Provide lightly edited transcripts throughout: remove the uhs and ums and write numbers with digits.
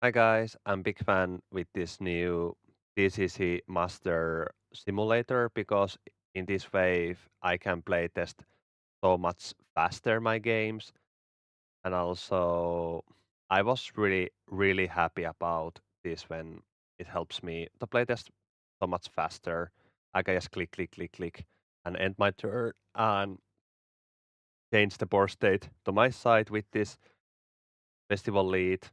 Hi guys, I'm big fan with this new TCG Master Simulator because in this way I can play test so much faster my games, and also I was really happy about this when it helps me to play test so much faster. I can just click and end my turn and change the board state to my side with this festival lead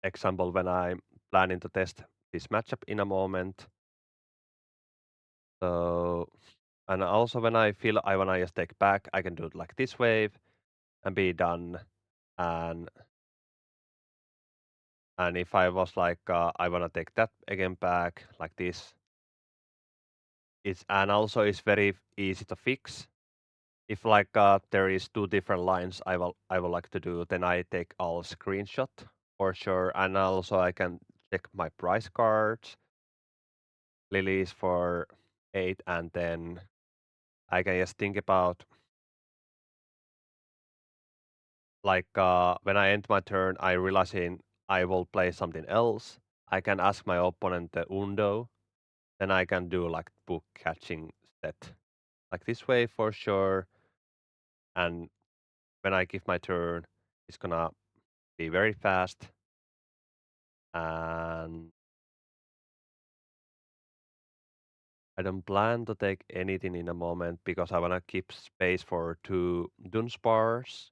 example when I'm planning to test this matchup in a moment. So, and also when I feel I wanna just take back, I can do it like this wave and be done. And and if I was like I wanna take that again back like this, it's and also it's very easy to fix. If like there is two different lines I will like to do, then I take all screenshot for sure. And also I can check my price cards, lilies for 8, and then I can just think about like when I end my turn, I realizing I will play something else. I can ask my opponent the undo, then I can do like book catching set like this way for sure. And when I give my turn, it's gonna be very fast. And I don't plan to take anything in a moment because I wanna keep space for two Dunsparce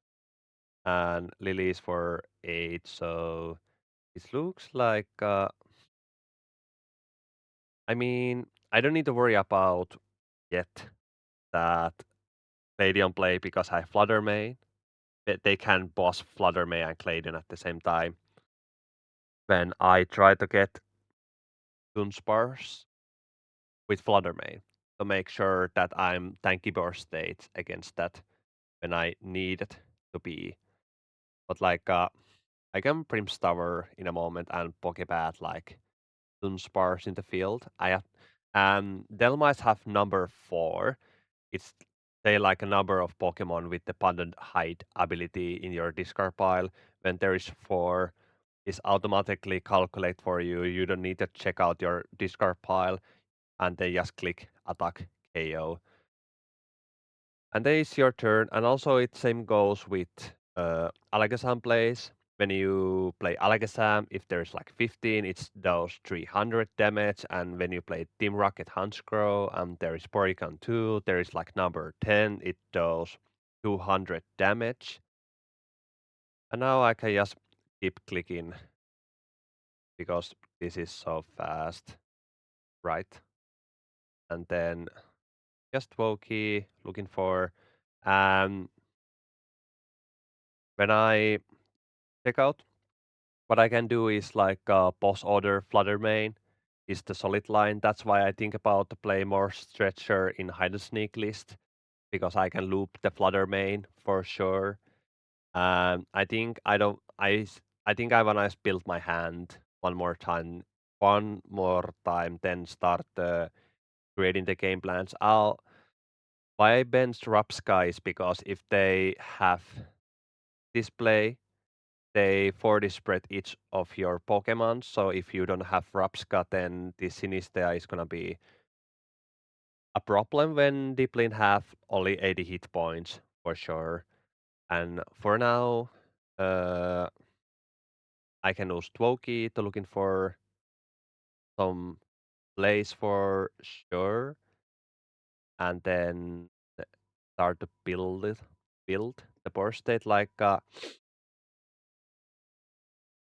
and lilies for 8. So it looks like I mean, I don't need to worry about yet that Cladion play because I Flutter Main. They can boss Flutter Main and Cladion at the same time. When I try to get Dunsparce with Flutter Main to make sure that I'm tanky burst state against that when I need it to be. But like I can Prim's Tower in a moment and Pokebad like Dunsparce in the field. I have Delmice have number 4. It's say like a number of Pokemon with the abundant height ability in your discard pile. When there is 4, it's automatically calculate for you. You don't need to check out your discard pile, and they just click attack KO. And then it's your turn. And also it same goes with Alakazam plays. When you play Alakazam, if there's like 15, it's those 300 damage. And when you play Team Rocket Huntscrow, there is Porygon 2, there is like number 10, it does 200 damage. And now I can just keep clicking because this is so fast, right? And then just Wokey looking for. Um, when I check out, what I can do is like boss order Flutter Main is the solid line. That's why I think about to play more stretcher in hide and sneak list because I can loop the Flutter Main for sure. I think I don't. I think I wanna build my hand one more time, then start creating the game plans. Why I benched Rapsky is because if they have display they 40 spread each of your Pokemon. So if you don't have Rapska, then the Sinistea is gonna be a problem when Dipplin have only 80 hit points for sure. And for now, uh, I can use Twoki to looking for some plays for sure, and then start to build the board state like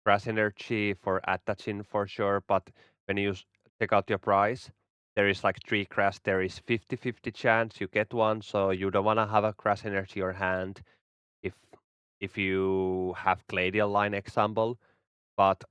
Grass Energy for attaching for sure, but when you check out your price, there is like 3 Grass, there is 50-50 chance you get one, so you don't want to have a Grass Energy in your hand if if you have Gladial line example, but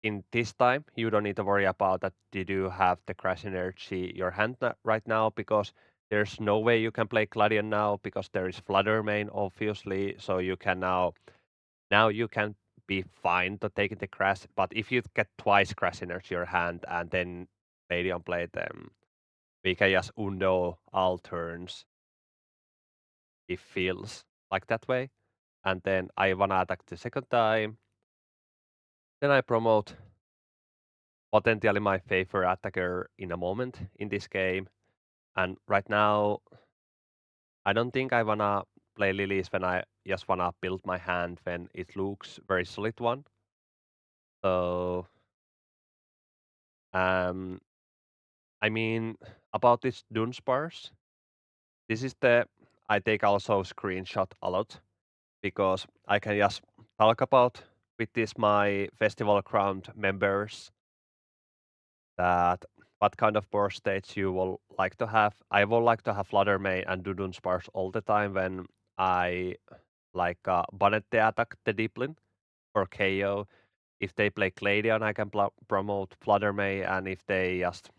in this time you don't need to worry about that you do have the Grass Energy in your hand right now because there's no way you can play Gladion now because there is Flutter Main obviously, so you can now you can be fine to take the crash, but if you get twice crash energy your hand and then Stadium play them, we can just undo all turns. It feels like that way. And then I wanna attack the second time. Then I promote potentially my favorite attacker in a moment in this game. And right now, I don't think I wanna play lilies when I just wanna build my hand when it looks very solid one. So, um, I mean, about this Dunsparce, this is the I take also screenshot a lot because I can just talk about with this my festival ground members that what kind of board states you will like to have. I will like to have Flutter May and Dudun Sparse all the time when I like Bonnet the attack the Deeplin for KO. If they play Gladion, I can promote Flutter May, and if they just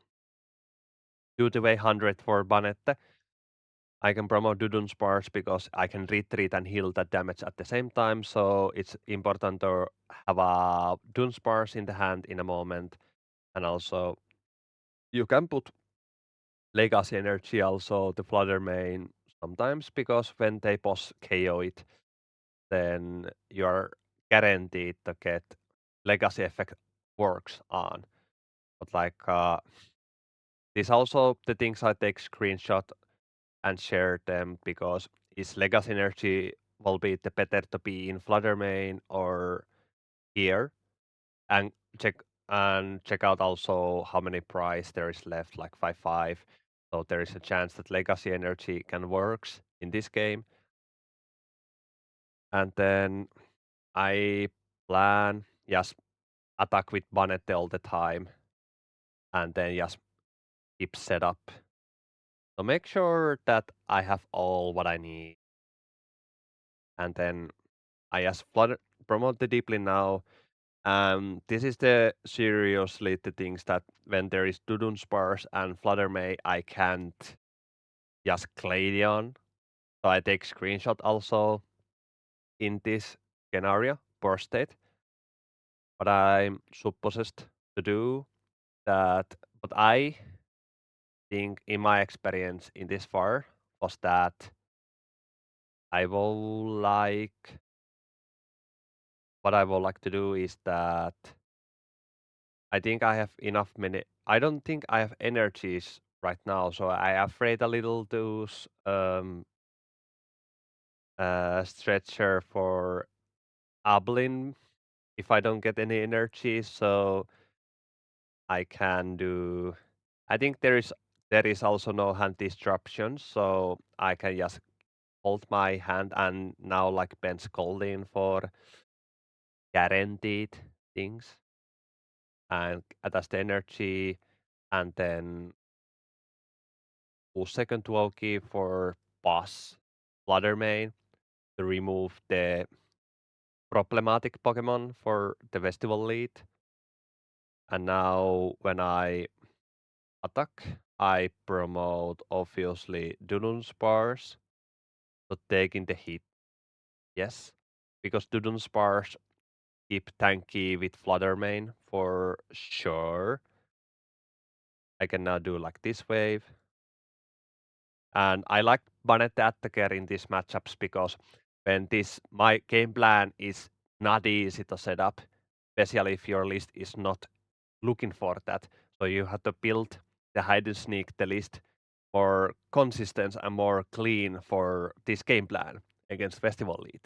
do the way 100 for Bonnet, I can promote Dudun Sparse because I can retreat and heal that damage at the same time. So it's important to have a Dun Sparse in the hand in a moment, and also you can put legacy energy also to Flutter main sometimes because when they boss KO it, then you're guaranteed to get legacy effect works on. But like these also the things I take screenshot and share them because is legacy energy will be the better to be in Flutter main or here and check check out also how many price there is left, like 5-5. So there is a chance that legacy energy can works in this game. And then I plan just attack with Banete all the time and then just keep setup. So make sure that I have all what I need. And then I just promote the deeply now. This is the seriously the things that when there is Dudun Spars and Flutter May, I can't just Gladion. So I take screenshot also in this scenario, per state. What I'm supposed to do that, what I think in my experience in this far was that I will like, what I would like to do is that I think I have enough minute. I don't think I have energies right now, so I afraid a little to stretcher for Ablin if I don't get any energy. So I can do. I think there is also no hand disruption, so I can just hold my hand and now like bench Goldin for guaranteed things and attach the energy and then push second 12 key for boss Flutter main to remove the problematic Pokemon for the festival lead. And now when I attack, I promote obviously Dunun's bars to taking the hit. Yes. Because Dunun's bars keep tanky with Flutter main for sure. I can now do like this wave. And I like Banet Attacker in these matchups because when this my game plan is not easy to set up, especially if your list is not looking for that. So you have to build the hide and sneak the list more consistent and more clean for this game plan against Festival Lead.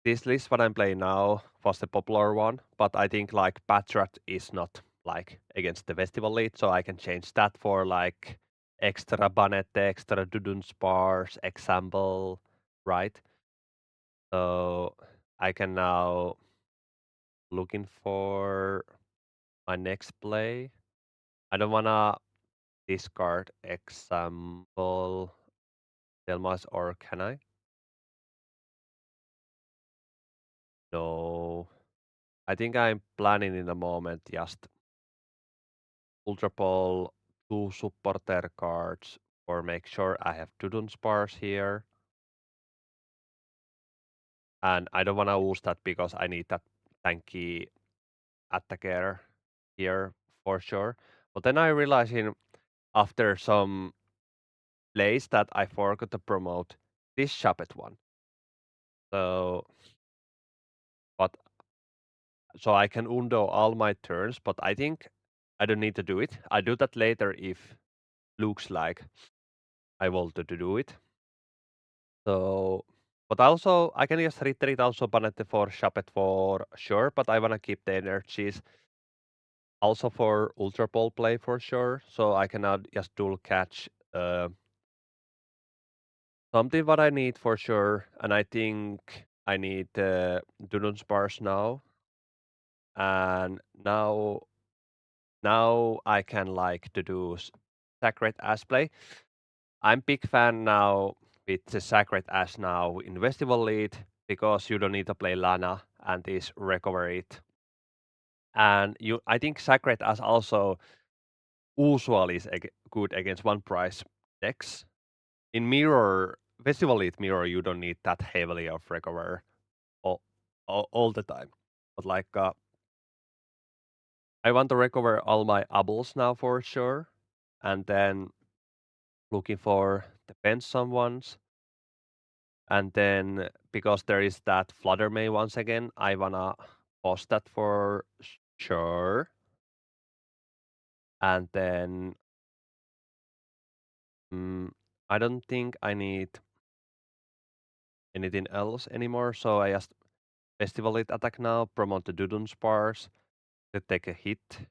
This list what I'm playing now was the popular one, but I think like Patrat is not like against the Festival Lead, so I can change that for like extra Banette, extra Dudun Spars, example, right? So I can now looking for my next play. I don't wanna discard example Delmas or can I? No. I think I'm planning in a moment just Ultra Ball 2 supporter cards or make sure I have Dudun Spars here. And I don't wanna lose that because I need that tanky attacker here for sure. But then I realized after some plays that I forgot to promote this Shabbat one. So, but so I can undo all my turns, but I think I don't need to do it. I do that later if looks like I want to do it. So, but also I can just retreat also Banette for Sharpet for sure, but I wanna keep the energies also for Ultra Ball play for sure. So I cannot just dual catch something what I need for sure, and I think I need Dunun's bars now, and now I can like to do Sacred Ash play. I'm big fan now with the Sacred Ash now in Festival Lead because you don't need to play Lana and is recover it. And I think Sacred Ash also usually is good against one price decks. In Mirror, Festival Lead Mirror, you don't need that heavily of recover all, all the time. But like, I want to recover all my Abbles now for sure. And then looking for defense someone's. And then because there is that Flutter May once again, I wanna post that for sure. And then I don't think I need anything else anymore. So I just Festival it attack now, promote the Dudun spars to take a hit.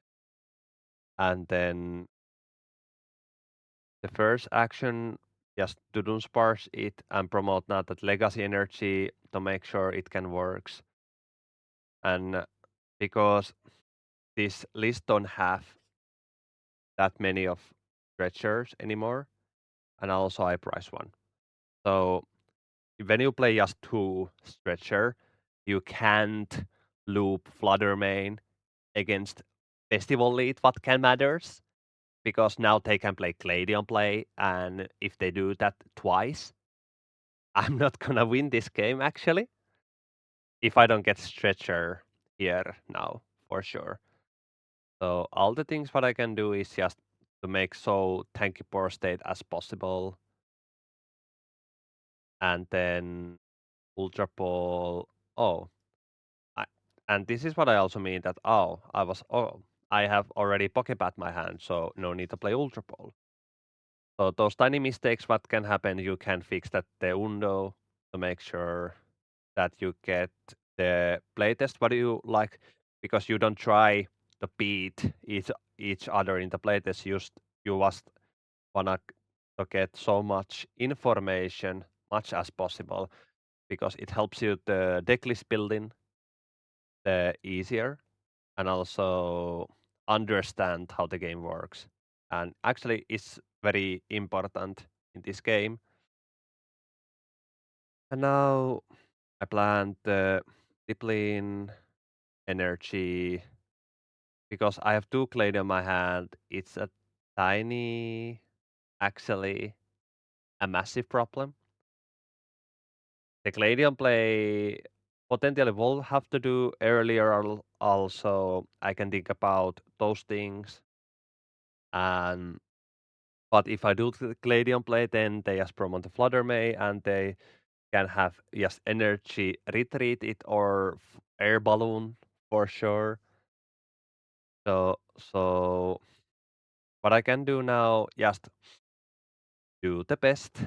And then the first action, just Dudun spars it and promote now that legacy energy to make sure it can works. And because this list don't have that many of stretchers anymore, and also I price one. So when you play just two stretcher, you can't loop Flutter main against Festival Lead what can matters because now they can play Gladion play, and if they do that twice, I'm not gonna win this game actually if I don't get stretcher here now for sure. So all the things what I can do is just to make so tanky poor state as possible, and then Ultra Ball. Oh, I, and this is what I also mean that I have already Pokemon my hand, so no need to play Ultra Ball. So those tiny mistakes what can happen, you can fix that the undo to make sure that you get the playtest what you like, because you don't try to beat each other in the playtest. You just wanna to get so much information much as possible because it helps you the decklist building the easier and also understand how the game works. And actually, it's very important in this game. And now I plan the discipline, energy, because I have two clay in my hand. It's a tiny, actually, a massive problem. The Gladion play potentially will have to do earlier. Also, I can think about those things. And but if I do the Gladion play, then they just promote the Flutter May, and they can have just energy retreat it or air balloon for sure. So what I can do now, just do the best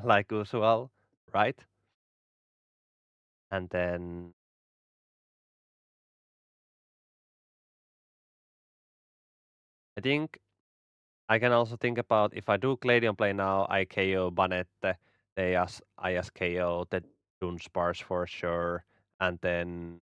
like usual, right? And then I think I can also think about if I do Gladion play now, I KO Banette, I just KO the Dunsparce for sure, and then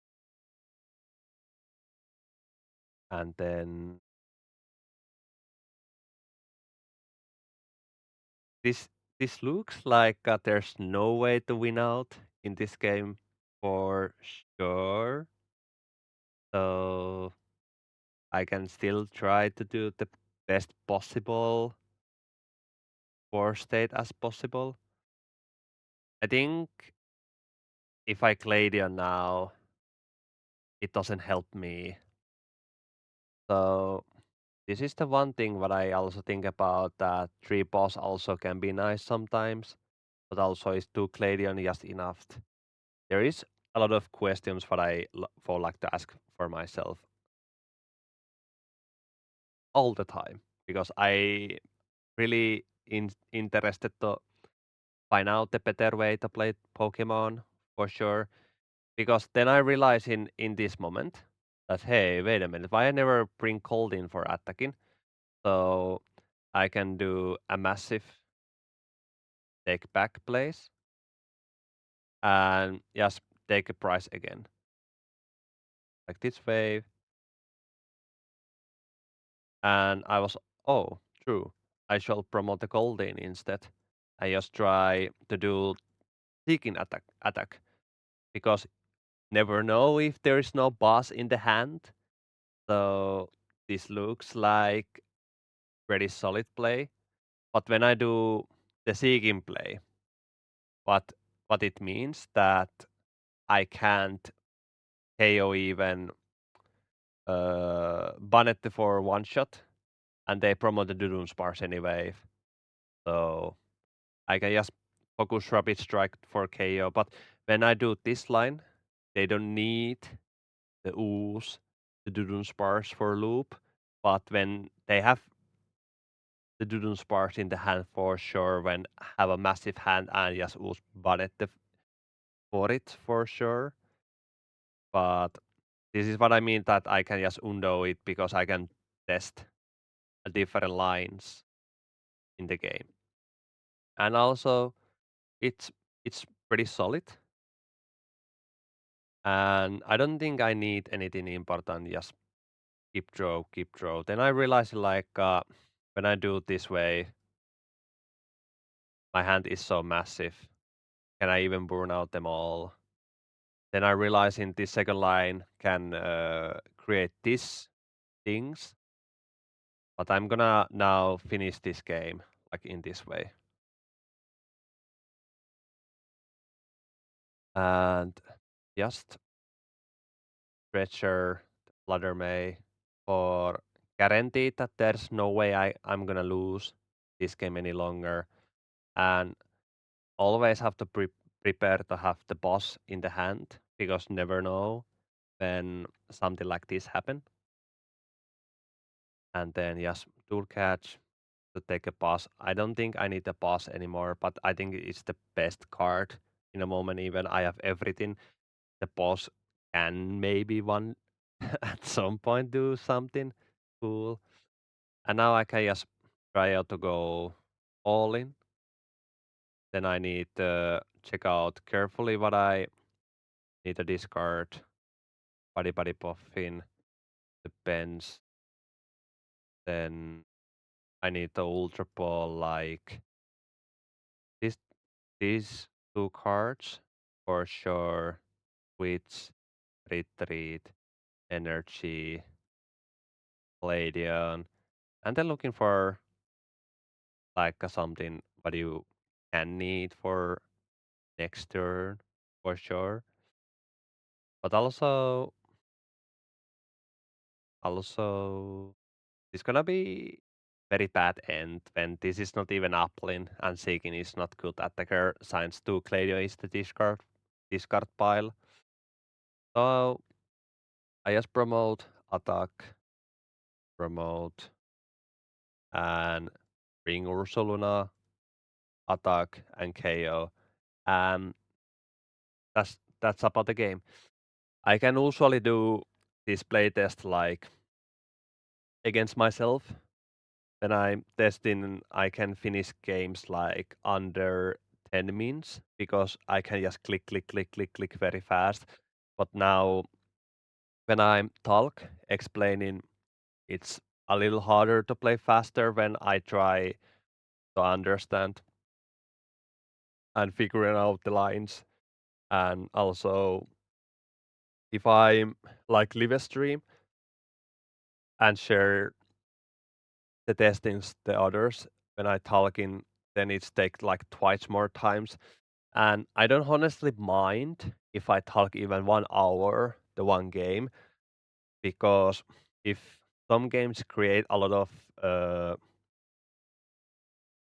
this this looks like there's no way to win out in this game for sure. So I can still try to do the best possible for state as possible. I think if I Gladion now, it doesn't help me. So this is the one thing what I also think about that three boss also can be nice sometimes, but also is two Gladion just enough. There is a lot of questions what for like to ask for myself all the time because I really interested to find out the better way to play Pokemon for sure. Because then I realize in this moment that hey, wait a minute, why I never bring cold in for attacking? So I can do a massive take back place and just take a price again. Like this wave. And I was oh, true. I shall promote the Goldeen instead. I just try to do seeking attack because never know if there is no boss in the hand. So this looks like pretty solid play. But when I do the seeking play, what what it means that I can't KO even Banetti for one shot, and they promote the Dudun spars anyway. So I can just focus rapid strike for KO. But when I do this line, they don't need the ooze, the Dudun spars for loop. But when they have the Dudun spars in the hand for sure, when have a massive hand and just ooze Banetti for it for sure. But this is what I mean that I can just undo it because I can test different lines in the game. And also it's it's pretty solid. And I don't think I need anything important, just keep draw. Then I realize like when I do it this way, my hand is so massive. Can I even burn out them all? Then I realize in this second line can create these things. But I'm gonna now finish this game like in this way. And just treasure Ladder May for guaranteed that there's no way I'm gonna lose this game any longer. And always have to prepare to have the boss in the hand because never know when something like this happen. And then just tool catch to take a boss. I don't think I need a boss anymore, but I think it's the best card in a moment. Even I have everything. The boss can maybe one at some point do something cool. And now I can just try out to go all in. Then I need to check out carefully what I need to discard. Buddy Puffin, the Benz. Then I need the Ultra Ball like this, these two cards for sure. Switch, Retreat, Energy, Palladium. And then looking for like something what you can need for next turn for sure. But also it's gonna be very bad end when this is not even uplink and Seeking is not good attacker since 2 Gladio is the discard pile. So I just promote attack, promote and bring Ursuluna, attack and KO. And that's about the game. I can usually do this playtest like against myself. When I'm testing, I can finish games like under 10 minutes because I can just click very fast. But now when I'm talk explaining, it's a little harder to play faster when I try to understand and figuring out the lines. And also if I'm like live a stream and share the testings the others when I talking, then it's take like twice more times. And I don't honestly mind if I talk even 1 hour the one game because if some games create a lot of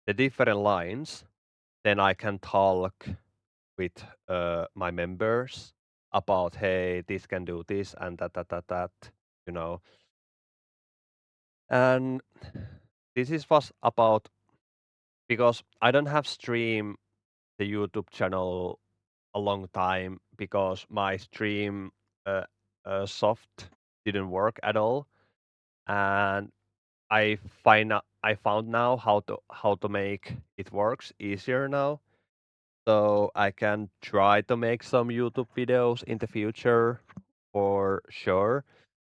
the different lines, then I can talk with my members about, hey, this can do this and that, you know. And this is was about because I don't have stream the YouTube channel a long time because my stream uh, soft didn't work at all, and I found now how to make it works easier now. So I can try to make some YouTube videos in the future for sure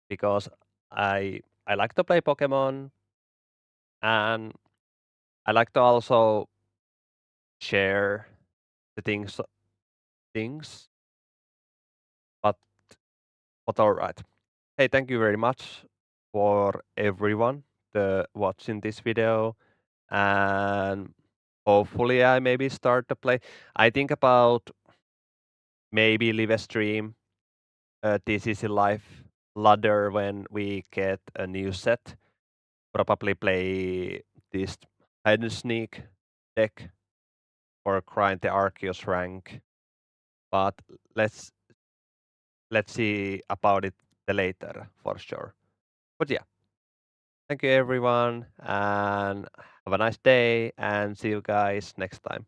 because I like to play Pokemon, and I like to also share the things. But all right. Hey, thank you very much for everyone watching this video, and hopefully I maybe start to play. I think about maybe live a stream TCC Live ladder when we get a new set. Probably play this hide and sneak deck or grind the Arceus rank. But let's let's see about it the later for sure. But yeah, thank you everyone and have a nice day and see you guys next time.